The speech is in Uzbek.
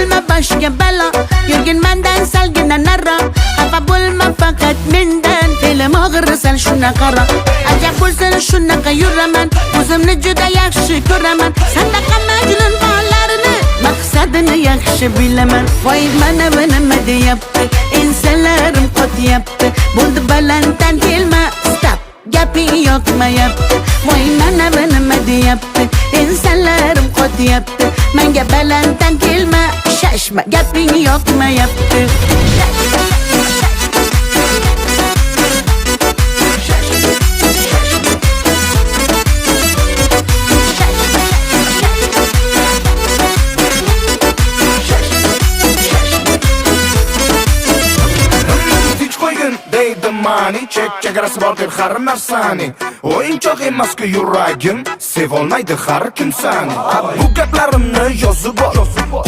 bo'lma boshga balo, yurgin mendan salgina naro. Xafa bo'lma faqat mendan, fe'lim og'ir sal shunaqaro. Ajab bo'lsin shunaqa yuraman, o'zimni juda yaxshi ko'raman. Sanaqa majnun hollarini, maqsadini yaxshi bilaman. Voy mana bu nima deyapti, ensalarim qotyapti. Bo'ldi balanddan kelma, stop, gaping yoqmayapti. Voy mana bu nima deyapti, ensalarim qotyapti. Menga balanddan kelma, shashma, gaping yoqmayapti. Mani chegarasi bor deb har narsaning o'yinchoq emas-ku yuragim, sevolmaydi har kim seni. Bu gaplarimni yozib bor.